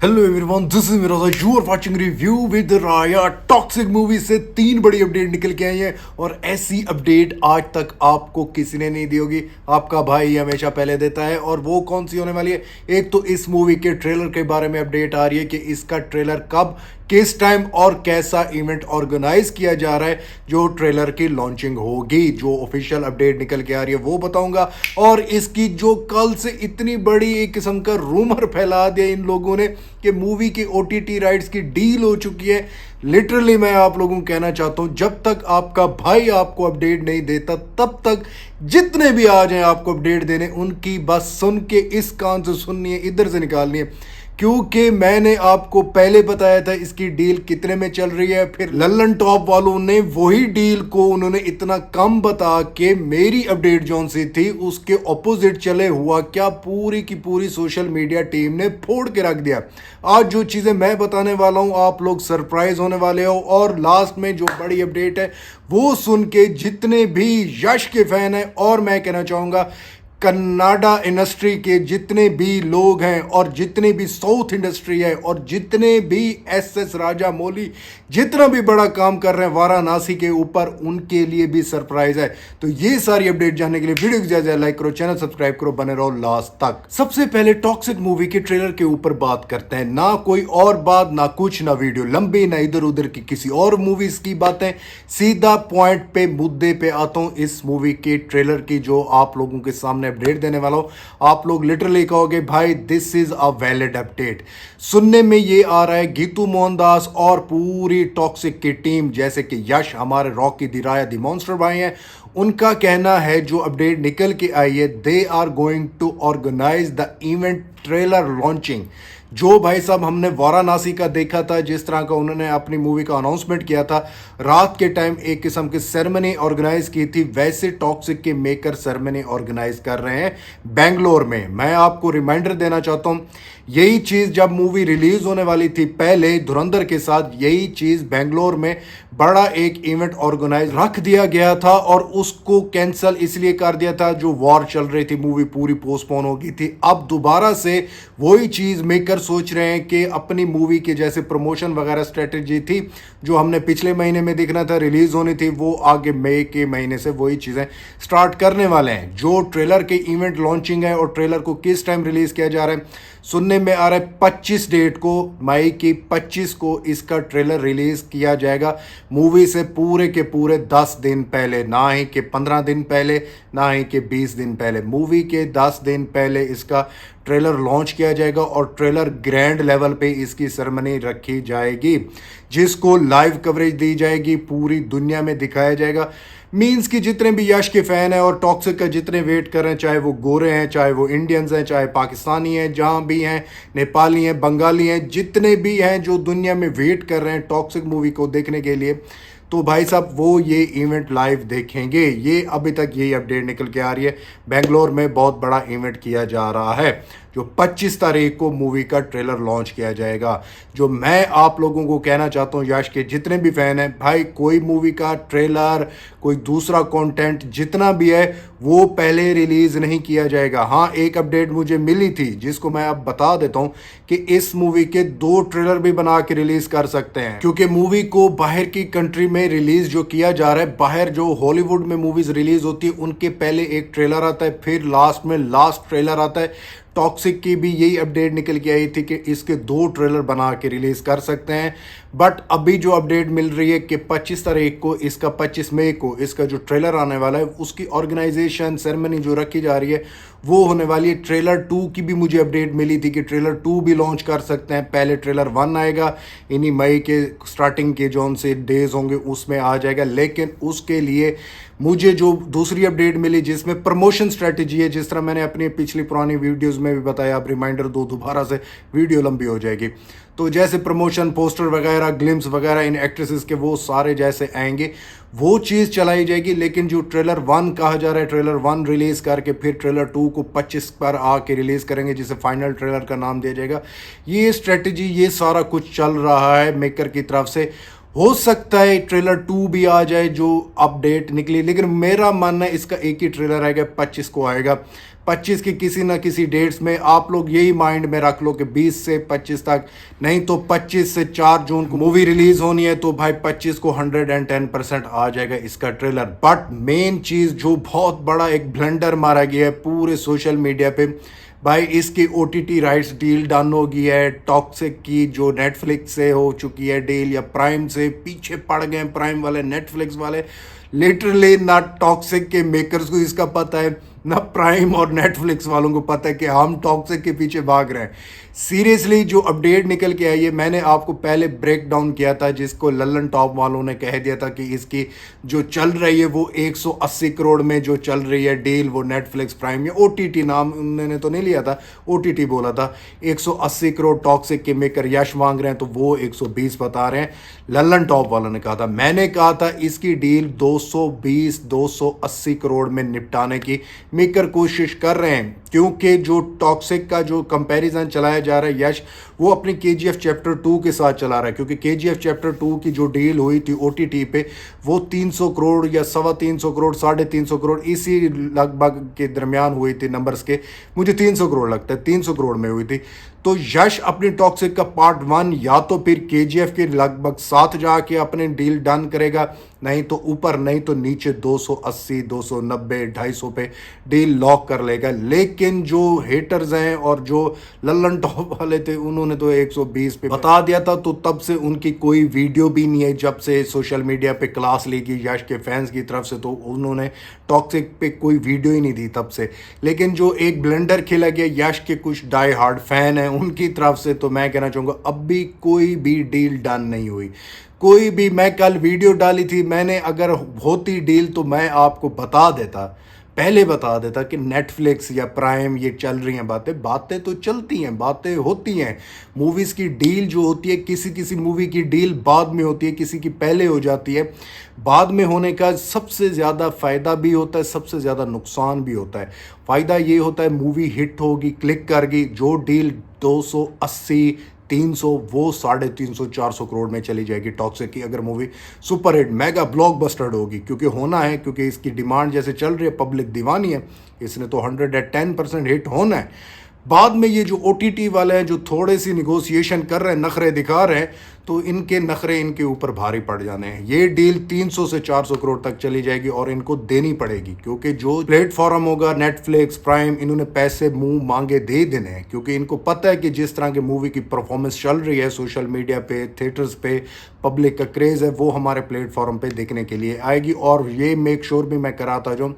Hello everyone, this is Miraj. You are watching review with Raya. Toxic movie से 3 बड़ी update निकल के आई है और ऐसी अपडेट आज तक आपको किसी ने नहीं दी होगी। आपका भाई हमेशा पहले देता है। और वो कौन सी होने वाली है? एक तो इस मूवी के ट्रेलर के बारे में अपडेट आ रही है कि इसका ट्रेलर कब, किस टाइम और कैसा इवेंट ऑर्गेनाइज किया जा रहा है जो ट्रेलर की लॉन्चिंग होगी। जो ऑफिशियल अपडेट निकल के आ रही है वो बताऊंगा। और इसकी जो कल से इतनी बड़ी एक किस्म का रूमर फैला दिया इन लोगों ने कि मूवी की ओटीटी राइट्स की डील हो चुकी है। लिटरली मैं आप लोगों को कहना चाहता हूं, जब तक आपका भाई आपको अपडेट नहीं देता तब तक जितने भी आ जाए आपको अपडेट देने, उनकी बस सुन के इस कान से सुननी है, इधर से निकालनी है। क्योंकि मैंने आपको पहले बताया था इसकी डील कितने में चल रही है। फिर लल्लन टॉप वालों ने वही डील को उन्होंने इतना कम बता के मेरी अपडेट जोन सी थी उसके ऑपोजिट चले। हुआ क्या, पूरी की पूरी सोशल मीडिया टीम ने फोड़ के रख दिया। आज जो चीज़ें मैं बताने वाला हूं आप लोग सरप्राइज होने वाले हो। और लास्ट में जो बड़ी अपडेट है वो सुन के जितने भी यश के फैन हैं, और मैं कहना चाहूँगा कन्नाडा इंडस्ट्री के जितने भी लोग हैं और जितने भी साउथ इंडस्ट्री है और जितने भी एस राजा मौली जितना भी बड़ा काम कर रहे हैं वाराणसी के ऊपर, उनके लिए भी सरप्राइज है। तो ये सारी अपडेट जानने के लिए वीडियो को ज्यादा लाइक करो, चैनल सब्सक्राइब करो, बने रहो लास्ट तक। सबसे पहले टॉक्सिक मूवी के ट्रेलर के ऊपर बात करते हैं। ना कोई और बात, ना कुछ, ना वीडियो लंबी, ना इधर उधर की किसी और मूवीज की बातें, सीधा पॉइंट पे मुद्दे पे आता हूं। इस मूवी के ट्रेलर की जो आप लोगों के सामने अपडेट देने वाला हूं, आप लोग लिटरली कहोगे भाई this is a valid update. सुनने में ये आ रहा है गीतू मोहनदास और पूरी टॉक्सिक की टीम, जैसे कि यश, हमारे रॉकी दी राया दी मॉन्स्टर भाई हैं, उनका कहना है जो अपडेट निकल के आई है, they are going to organise the event trailer launching. जो भाई साहब हमने वाराणसी का देखा था, जिस तरह का उन्होंने अपनी मूवी का अनाउंसमेंट किया था, रात के टाइम एक किस्म की सेरेमनी ऑर्गेनाइज की थी, वैसे टॉक्सिक के मेकर सेरेमनी ऑर्गेनाइज कर रहे हैं बेंगलोर में। मैं आपको रिमाइंडर देना चाहता हूं, यही चीज जब मूवी रिलीज होने वाली थी पहले धुरंधर के साथ, यही चीज बेंगलोर में बड़ा एक इवेंट ऑर्गेनाइज रख दिया गया था और उसको कैंसिल इसलिए कर दिया था, जो वॉर चल रही थी, मूवी पूरी पोस्टपोन हो गई थी। अब दोबारा से वही चीज मेकर सोच रहे हैं कि अपनी मूवी के जैसे प्रमोशन वगैरह स्ट्रेटेजी थी जो हमने पिछले महीने में देखना था रिलीज होनी थी, वो आगे मई के महीने से वही चीजें स्टार्ट करने वाले हैं। जो ट्रेलर के इवेंट लॉन्चिंग है और ट्रेलर को किस टाइम रिलीज किया जा रहा है, सुनने में आ रहा है 25 डेट को, मई की 25 को इसका ट्रेलर रिलीज किया जाएगा। मूवी से पूरे के पूरे 10 दिन पहले, ना ही कि 15 दिन पहले, ना ही कि 20 दिन पहले, मूवी के 10 दिन पहले इसका ट्रेलर लॉन्च किया जाएगा और ट्रेलर ग्रैंड लेवल पे इसकी सेरेमनी रखी जाएगी, जिसको लाइव कवरेज दी जाएगी, पूरी दुनिया में दिखाया जाएगा। मीन्स कि जितने भी यश के फैन हैं और टॉक्सिक का जितने वेट कर रहे हैं, चाहे वो गोरे हैं, चाहे वो इंडियंस हैं, चाहे पाकिस्तानी हैं, जहाँ भी हैं, नेपाली हैं, बंगाली हैं, जितने भी हैं जो दुनिया में वेट कर रहे हैं टॉक्सिक मूवी को देखने के लिए, तो भाई साहब वो ये इवेंट लाइव देखेंगे। ये अभी तक यही अपडेट निकल के आ रही है, बेंगलोर में बहुत बड़ा इवेंट किया जा रहा है जो 25 तारीख को मूवी का ट्रेलर लॉन्च किया जाएगा। जो मैं आप लोगों को कहना चाहता हूँ, यश के जितने भी फैन हैं, भाई कोई मूवी का ट्रेलर, कोई दूसरा कंटेंट जितना भी है वो पहले रिलीज नहीं किया जाएगा। हाँ, एक अपडेट मुझे मिली थी जिसको मैं अब बता देता हूँ कि इस मूवी के 2 ट्रेलर भी बना के रिलीज कर सकते हैं, क्योंकि मूवी को बाहर की कंट्री में रिलीज जो किया जा रहा है, बाहर जो हॉलीवुड में मूवीज रिलीज होती है उनके पहले एक ट्रेलर आता है, फिर लास्ट में लास्ट ट्रेलर आता है। टॉक्सिक की भी यही अपडेट निकल के आई थी कि इसके 2 ट्रेलर बना के रिलीज कर सकते हैं। बट अभी जो अपडेट मिल रही है कि 25 तारीख को इसका, 25 मई को इसका जो ट्रेलर आने वाला है, उसकी ऑर्गेनाइजेशन सेरेमनी जो रखी जा रही है वो होने वाली है। ट्रेलर 2 की भी मुझे अपडेट मिली थी कि ट्रेलर 2 भी लॉन्च कर सकते हैं। पहले ट्रेलर 1 आएगा, इन्हीं मई के स्टार्टिंग के जोन से डेज होंगे उसमें आ जाएगा। लेकिन उसके लिए मुझे जो दूसरी अपडेट मिली जिसमें प्रमोशन स्ट्रेटेजी है, जिस तरह मैंने अपनी पिछली पुरानी वीडियोस में भी बताया, आप रिमाइंडर दो, दोबारा से वीडियो लंबी हो जाएगी। तो जैसे प्रमोशन पोस्टर वगैरह, ग्लिम्स वगैरह इन एक्ट्रेसेस के वो सारे जैसे आएंगे वो चीज़ चलाई जाएगी। लेकिन जो ट्रेलर 1 कहा जा रहा है, ट्रेलर 1 रिलीज़ करके फिर ट्रेलर 2 को 25 पर आके रिलीज़ करेंगे, जिसे फाइनल ट्रेलर का नाम दिया जाएगा। ये स्ट्रेटजी, ये सारा कुछ चल रहा है मेकर की तरफ से। हो सकता है ट्रेलर 2 भी आ जाए जो अपडेट निकली, लेकिन मेरा मानना है इसका एक ही ट्रेलर आएगा, 25 को आएगा। 25 की किसी ना किसी डेट्स में आप लोग यही माइंड में रख लो कि 20 से 25 तक, नहीं तो 25 से 4 जून को मूवी रिलीज होनी है, तो भाई 25 को 110% आ जाएगा इसका ट्रेलर। बट मेन चीज जो बहुत बड़ा एक ब्लंडर मारा गया है पूरे सोशल मीडिया पे, भाई इसकी OTT राइट्स डील डन हो गई है टॉक्सिक की, जो नेटफ्लिक्स से हो चुकी है डील, या प्राइम से पीछे पड़ गए प्राइम वाले, नेटफ्लिक्स वाले। लिटरली ना टॉक्सिक के मेकर्स को इसका पता है, ना प्राइम और नेटफ्लिक्स वालों को पता है कि हम टॉक्सिक के पीछे भाग रहे हैं। सीरियसली जो अपडेट निकल के आई है, मैंने आपको पहले ब्रेक डाउन किया था, जिसको लल्लन टॉप वालों ने कह दिया था कि इसकी जो चल रही है वो 180 करोड़ में जो चल रही है डील, वो नेटफ्लिक्स प्राइम या OTT, नाम उन्होंने तो नहीं लिया था, OTT बोला था। 180 करोड़ टॉक्सिक के मेकर यश मांग रहे हैं, तो वो 120 बता रहे हैं, लल्लन टॉप वालों ने कहा था। मैंने कहा था इसकी डील 220-280 करोड़ में निपटाने की मेकर कोशिश कर रहे हैं, क्योंकि जो टॉक्सिक का जो कंपैरिजन चलाया जा रहा है यश, वो अपनी KGF चैप्टर 2 के साथ चला रहा है, क्योंकि KGF चैप्टर 2 की जो डील हुई थी OTT पे, वो 300 करोड़ या 350 करोड़, 350 करोड़ इसी लगभग के दरमियान हुई थी नंबर्स के, मुझे 300 करोड़ लगता है, 300 करोड़ में हुई थी। तो यश अपनी टॉक्सिक का पार्ट 1 या तो फिर KGF के लगभग साथ जाके अपने डील डन करेगा, नहीं तो ऊपर नहीं तो नीचे 280, 290, 250 पे डील लॉक कर लेगा। लेकिन जो हेटर्स हैं और जो लल्लन टॉप वाले थे, उन्होंने तो 120 पे बता दिया था, तो तब से उनकी कोई वीडियो भी नहीं है जब से सोशल मीडिया पे क्लास ली गई यश के फैंस की तरफ से, तो उन्होंने टॉक्सिक पे कोई वीडियो ही नहीं दी तब से। लेकिन जो एक ब्लेंडर खेला गया यश के कुछ डाई हार्ड फैन हैं उनकी तरफ से, तो मैं कहना चाहूँगा अब भी कोई भी डील डन नहीं हुई, कोई भी। मैं कल वीडियो डाली थी, मैंने अगर होती डील तो मैं आपको बता देता, पहले बता देता कि नेटफ्लिक्स या प्राइम ये चल रही हैं बातें, बातें तो चलती हैं, बातें होती हैं। मूवीज़ की डील जो होती है, किसी किसी मूवी की डील बाद में होती है, किसी की पहले हो जाती है। बाद में होने का सबसे ज़्यादा फ़ायदा भी होता है, सबसे ज़्यादा नुकसान भी होता है। फ़ायदा ये होता है मूवी हिट होगी, क्लिक कर गई, जो डील 280, 300, वो 350-400 करोड़ में चली जाएगी टॉक्सिक की, अगर movie super hit mega blockbuster होगी, क्योंकि होना है, क्योंकि इसकी डिमांड जैसे चल रही है, पब्लिक दीवानी है, इसने तो 110% हिट होना है। बाद में ये जो OTT वाले हैं जो थोड़े सी निगोशिएशन कर रहे हैं, नखरे दिखा रहे हैं, तो इनके नखरे इनके ऊपर भारी पड़ जाने हैं। ये डील 300 से 400 करोड़ तक चली जाएगी और इनको देनी पड़ेगी, क्योंकि जो प्लेटफॉर्म होगा नेटफ्लिक्स प्राइम, इन्होंने पैसे मुंह मांगे दे देने हैं, क्योंकि इनको पता है कि जिस तरह की मूवी की परफॉर्मेंस चल रही है सोशल मीडिया पे, थिएटर्स पे, पब्लिक का क्रेज़ है, वो हमारे प्लेटफॉर्म पे देखने के लिए आएगी। और ये मेक श्योर भी मैं कराता जो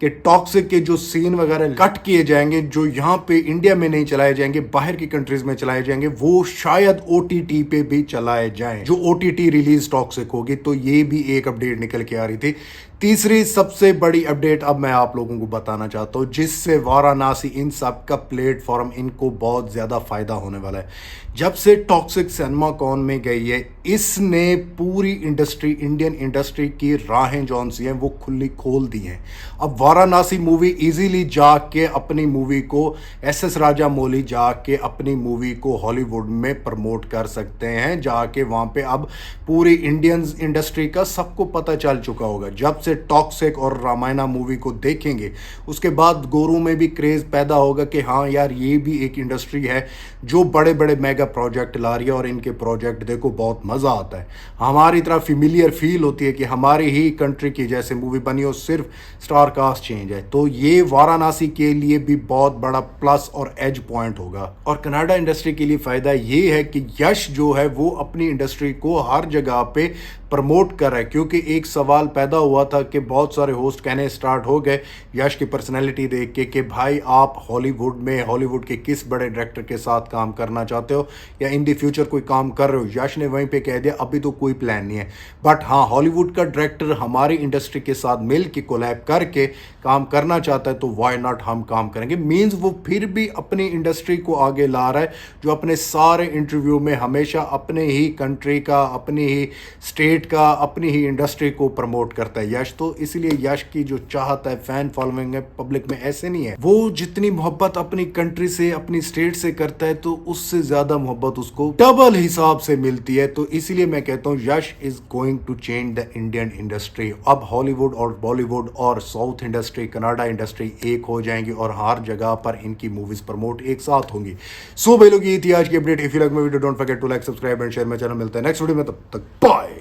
कि टॉक्सिक के जो सीन वगैरह कट किए जाएंगे, जो यहाँ पे इंडिया में नहीं चलाए जाएंगे, बाहर की कंट्रीज में चलाए जाएंगे, वो शायद OTT पे भी चलाए जाएं, जो OTT रिलीज टॉक्सिक होगी। तो ये भी एक अपडेट निकल के आ रही थी। तीसरी सबसे बड़ी अपडेट अब मैं आप लोगों को बताना चाहता हूँ, जिससे वाराणसी इन सब का प्लेटफॉर्म इनको बहुत ज़्यादा फायदा होने वाला है। जब से टॉक्सिक सिनेमा कॉन में गई है, इसने पूरी इंडस्ट्री, इंडियन इंडस्ट्री की राहें जौन सी हैं वो खुली खोल दी हैं। अब वाराणसी मूवी इजीली जाके अपनी मूवी को, SS राजामौली जाके अपनी मूवी को हॉलीवुड में प्रमोट कर सकते हैं, जाके वहाँ पे अब पूरी इंडियन इंडस्ट्री का सबको पता चल चुका होगा। जब से टॉक्सिक और रामायणा मूवी को देखेंगे, उसके बाद गोरों में भी क्रेज पैदा होगा कि हाँ यार, ये भी एक इंडस्ट्री है जो बड़े बड़े मेगा प्रोजेक्ट ला रही है, और इनके प्रोजेक्ट देखो बहुत मज़ा आता है। हमारी तरह फेमिलियर फील होती है कि हमारी ही कंट्री की जैसे मूवी बनी हो, सिर्फ स्टार कास्ट चेंज है। तो ये वाराणसी के लिए भी बहुत बड़ा प्लस और एज पॉइंट होगा। और कनाडा इंडस्ट्री के लिए फ़ायदा ये है कि यश जो है वो अपनी इंडस्ट्री को हर जगह पे प्रमोट कर रहा है, क्योंकि एक सवाल पैदा हुआ था कि बहुत सारे होस्ट कहने स्टार्ट हो गए यश की पर्सनैलिटी देख के कि भाई आप हॉलीवुड में, हॉलीवुड के किस बड़े डायरेक्टर के साथ काम करना चाहते हो या इन द फ्यूचर कोई काम कर रहे हो। यश ने वहीं पे कह दिया अभी तो कोई प्लान नहीं है, बट हाँ हॉलीवुड का डायरेक्टर हमारी इंडस्ट्री के साथ मिल के कोलैब करके काम करना चाहता है, तो वाई नॉट, हम काम करेंगे। मीन्स वो फिर भी अपनी इंडस्ट्री को आगे ला रहा है, जो अपने सारे इंटरव्यू में हमेशा अपने ही कंट्री का, अपनी ही स्टेट का, अपनी ही इंडस्ट्री को प्रमोट करता है। यश यश, तो इसीलिए यश की जो चाहत है, फैन फॉलोइंग है पब्लिक में, ऐसे नहीं है। वो जितनी मोहब्बत अपनी कंट्री से, अपनी स्टेट से करता है तो उससे ज्यादा मोहब्बत उसको डबल हिसाब से मिलती है। तो इसीलिए मैं कहता हूँ Yash is going to change the Indian industry. अब हॉलीवुड और बॉलीवुड और साउथ इंडस्ट्री, कनाडा इंडस्ट्री एक हो जाएंगी और हर जगह पर इनकी मूवीज प्रमोट एक साथ होंगी। सो भाई लोग, ये थी आज की update. If you like my video, don't forget to like, subscribe and share my channel. मिलता है नेक्स्ट वीडियो में, तब तक बाय।